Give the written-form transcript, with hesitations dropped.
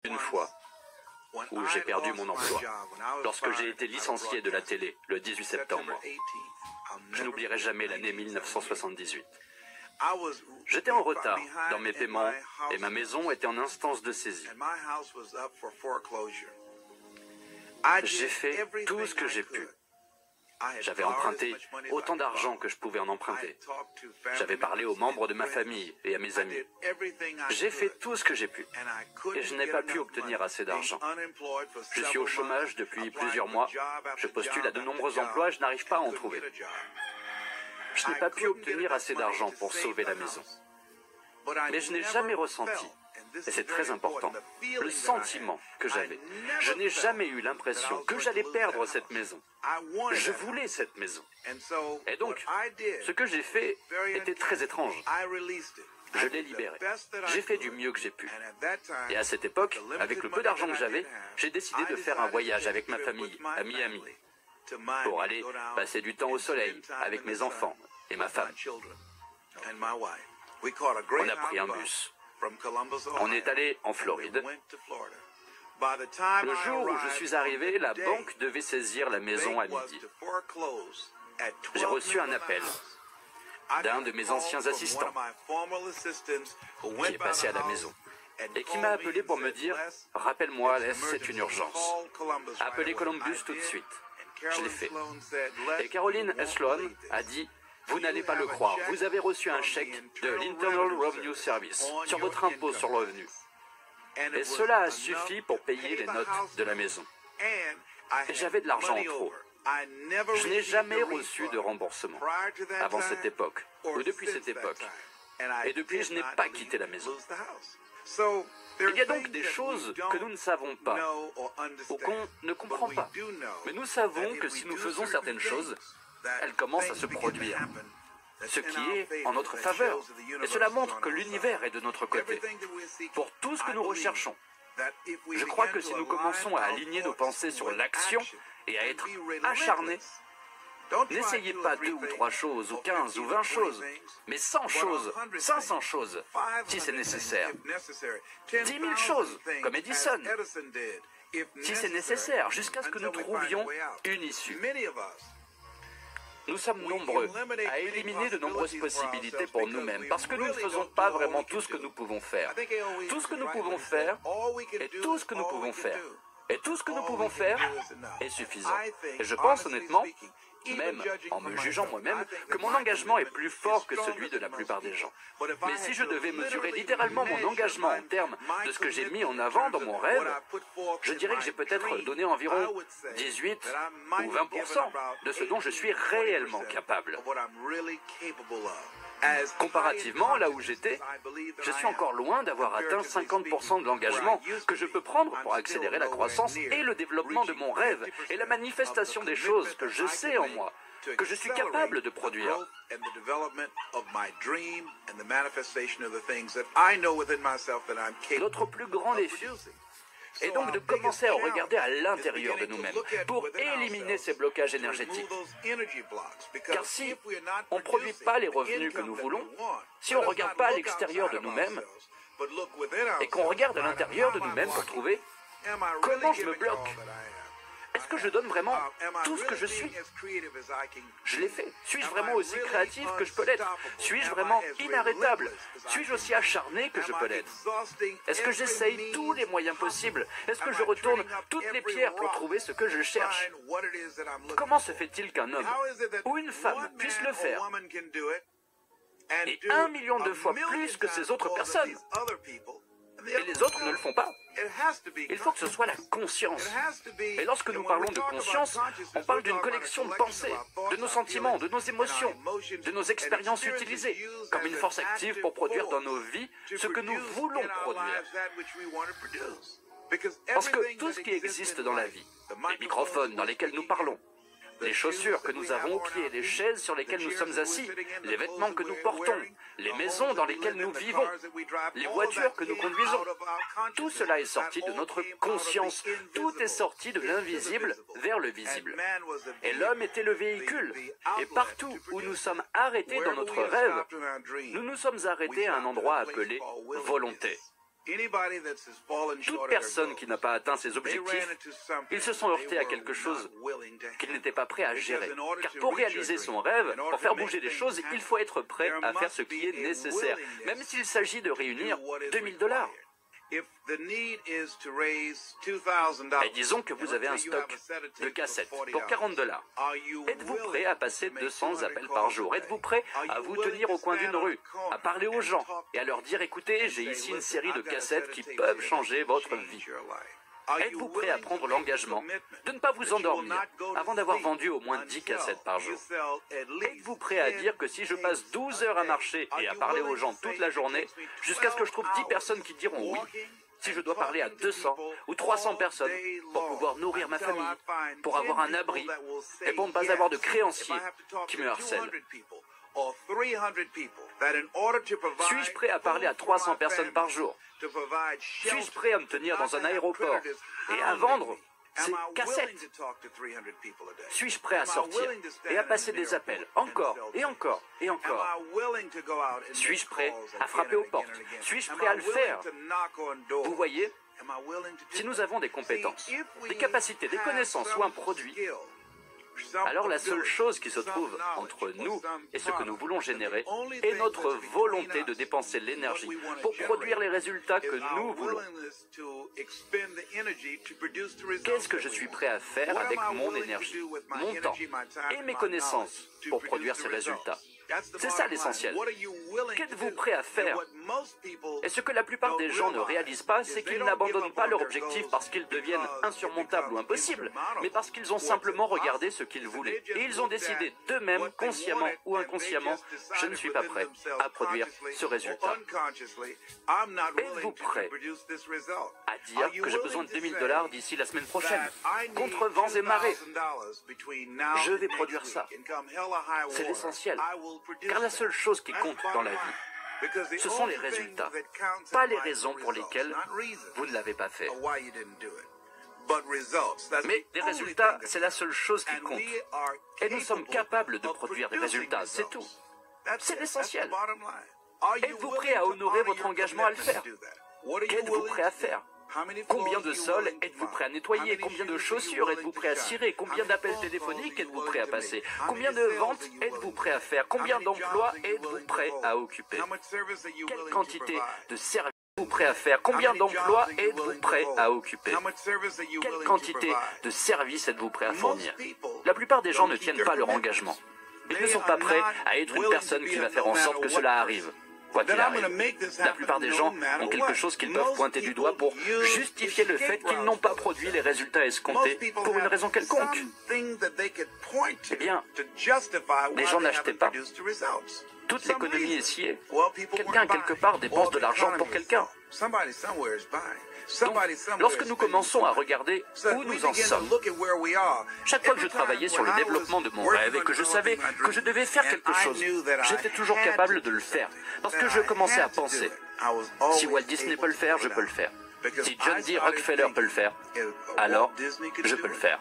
une fois où j'ai perdu mon emploi, lorsque j'ai été licencié de la télé le 18 septembre. Je n'oublierai jamais l'année 1978. J'étais en retard dans mes paiements et ma maison était en instance de saisie. J'ai fait tout ce que j'ai pu. J'avais emprunté autant d'argent que je pouvais en emprunter. J'avais parlé aux membres de ma famille et à mes amis. J'ai fait tout ce que j'ai pu et je n'ai pas pu obtenir assez d'argent. Je suis au chômage depuis plusieurs mois. Je postule à de nombreux emplois et je n'arrive pas à en trouver. Je n'ai pas pu obtenir assez d'argent pour sauver la maison. Mais je n'ai jamais ressenti, et c'est très important, le sentiment que j'avais. Je n'ai jamais eu l'impression que j'allais perdre cette maison. Je voulais cette maison. Et donc, ce que j'ai fait était très étrange. Je l'ai libéré. J'ai fait du mieux que j'ai pu. Et à cette époque, avec le peu d'argent que j'avais, j'ai décidé de faire un voyage avec ma famille à Miami pour aller passer du temps au soleil avec mes enfants et ma femme. On a pris un bus. On est allé en Floride. Le jour où je suis arrivé, la banque devait saisir la maison à midi. J'ai reçu un appel d'un de mes anciens assistants qui est passé à la maison et qui m'a appelé pour me dire « Rappelle-moi, Les, c'est une urgence. Appelez Columbus tout de suite. » Je l'ai fait. Et Caroline Sloan a dit « Vous n'allez pas le croire, vous avez reçu un chèque de l'Internal Revenue Service sur votre impôt sur le revenu. Et cela a suffi pour payer les notes de la maison. Et j'avais de l'argent en trop. Je n'ai jamais reçu de remboursement avant cette époque, ou depuis cette époque. Et depuis, je n'ai pas quitté la maison. Il y a donc des choses que nous ne savons pas, ou qu'on ne comprend pas. Mais nous savons que si nous faisons certaines choses, elles commencent à se produire. Ce qui est en notre faveur. Et cela montre que l'univers est de notre côté. Pour tout ce que nous recherchons, je crois que si nous commençons à aligner nos pensées sur l'action et à être acharnés, n'essayez pas 2 ou 3 choses, ou 15 ou 20 choses, mais 100 choses, 500 choses, si c'est nécessaire. 10 000 choses, comme Edison, si c'est nécessaire, jusqu'à ce que nous trouvions une issue. Nous sommes nombreux à éliminer de nombreuses possibilités pour nous-mêmes, parce que nous ne faisons pas vraiment tout ce que nous pouvons faire. Tout ce que nous pouvons faire, et tout ce que nous pouvons faire. Et tout ce que nous pouvons faire est suffisant. Et je pense honnêtement, même en me jugeant moi-même, que mon engagement est plus fort que celui de la plupart des gens. Mais si je devais mesurer littéralement mon engagement en termes de ce que j'ai mis en avant dans mon rêve, je dirais que j'ai peut-être donné environ 18 ou 20% de ce dont je suis réellement capable. Comparativement, là où j'étais, je suis encore loin d'avoir atteint 50% de l'engagement que je peux prendre pour accélérer la croissance et le développement de mon rêve et la manifestation des choses que je sais en moi, que je suis capable de produire. Notre plus grand défi est donc de commencer à regarder à l'intérieur de nous-mêmes pour éliminer ces blocages énergétiques. Car si on ne produit pas les revenus que nous voulons, si on ne regarde pas à l'extérieur de nous-mêmes, et qu'on regarde à l'intérieur de nous-mêmes pour trouver comment je me bloque, est-ce que je donne vraiment tout ce que je suis? Je l'ai fait. Suis-je vraiment aussi créatif que je peux l'être? Suis-je vraiment inarrêtable? Suis-je aussi acharné que je peux l'être? Est-ce que j'essaye tous les moyens possibles? Est-ce que je retourne toutes les pierres pour trouver ce que je cherche? Comment se fait-il qu'un homme ou une femme puisse le faire et 1 million de fois plus que ces autres personnes, et les autres ne le font pas? Il faut que ce soit la conscience. Et lorsque nous parlons de conscience, on parle d'une collection de pensées, de nos sentiments, de nos émotions, de nos expériences utilisées, comme une force active pour produire dans nos vies ce que nous voulons produire. Parce que tout ce qui existe dans la vie, les microphones dans lesquels nous parlons, les chaussures que nous avons aux pieds, les chaises sur lesquelles nous sommes assis, les vêtements que nous portons, les maisons dans lesquelles nous vivons, les voitures que nous conduisons. Tout cela est sorti de notre conscience. Tout est sorti de l'invisible vers le visible. Et l'homme était le véhicule. Et partout où nous sommes arrêtés dans notre rêve, nous nous sommes arrêtés à un endroit appelé volonté. Toute personne qui n'a pas atteint ses objectifs, ils se sont heurtés à quelque chose qu'ils n'étaient pas prêts à gérer. Car pour réaliser son rêve, pour faire bouger les choses, il faut être prêt à faire ce qui est nécessaire, même s'il s'agit de réunir 2000 $. Et disons que vous avez un stock de cassettes pour 40 $. Êtes-vous prêt à passer 200 appels par jour? Êtes-vous prêt à vous tenir au coin d'une rue, à parler aux gens et à leur dire « Écoutez, j'ai ici une série de cassettes qui peuvent changer votre vie ». Êtes-vous prêt à prendre l'engagement de ne pas vous endormir avant d'avoir vendu au moins 10 cassettes par jour? Êtes-vous prêt à dire que si je passe 12 heures à marcher et à parler aux gens toute la journée, jusqu'à ce que je trouve 10 personnes qui diront oui, si je dois parler à 200 ou 300 personnes pour pouvoir nourrir ma famille, pour avoir un abri et pour ne pas avoir de créanciers qui me harcèlent? Suis-je prêt à parler à 300 personnes par jour? Suis-je prêt à me tenir dans un aéroport et à vendre ces cassettes? Suis-je prêt à sortir et à passer des appels encore et encore et encore? Suis-je prêt à frapper aux portes? Suis-je prêt à le faire? Vous voyez, si nous avons des compétences, des capacités, des connaissances ou un produit, alors la seule chose qui se trouve entre nous et ce que nous voulons générer est notre volonté de dépenser l'énergie pour produire les résultats que nous voulons. Qu'est-ce que je suis prêt à faire avec mon énergie, mon temps et mes connaissances pour produire ces résultats? C'est ça l'essentiel. Qu'êtes-vous prêt à faire? Et ce que la plupart des gens ne réalisent pas, c'est qu'ils n'abandonnent pas leur objectif parce qu'ils deviennent insurmontables ou impossibles, mais parce qu'ils ont simplement regardé ce qu'ils voulaient. Et ils ont décidé d'eux-mêmes, consciemment ou inconsciemment, je ne suis pas prêt à produire ce résultat. Êtes-vous prêt à dire que j'ai besoin de 2000 $ d'ici la semaine prochaine, contre vents et marées? Je vais produire ça. C'est l'essentiel. Car la seule chose qui compte dans la vie, ce sont les résultats, pas les raisons pour lesquelles vous ne l'avez pas fait. Mais les résultats, c'est la seule chose qui compte. Et nous sommes capables de produire des résultats, c'est tout. C'est l'essentiel. Êtes-vous prêt à honorer votre engagement à le faire? Qu'êtes-vous prêt à faire? Combien de sols êtes-vous prêt à nettoyer? Combien de chaussures êtes-vous prêt à cirer? Combien d'appels téléphoniques êtes-vous prêt à passer? Combien de ventes êtes-vous prêt à faire? Combien d'emplois êtes-vous prêt à occuper? Quelle quantité de services êtes-vous prêt à faire? Combien d'emplois êtes-vous prêt à occuper? Quelle quantité de services êtes-vous prêt à fournir? La plupart des gens ne tiennent pas leur engagement. Ils ne sont pas prêts à être une personne qui va faire en sorte que cela arrive. Quoi qu'il arrive, la plupart des gens ont quelque chose qu'ils peuvent pointer du doigt pour justifier le fait qu'ils n'ont pas produit les résultats escomptés pour une raison quelconque. Eh bien, les gens n'achetaient pas. Toute l'économie est sciée. Quelqu'un, quelque part, dépense de l'argent pour quelqu'un. Donc, lorsque nous commençons à regarder où nous en sommes, chaque fois que je travaillais sur le développement de mon rêve et que je savais que je devais faire quelque chose, j'étais toujours capable de le faire, parce que je commençais à penser, si Walt Disney peut le faire, je peux le faire. Si John D. Rockefeller peut le faire, alors je peux le faire.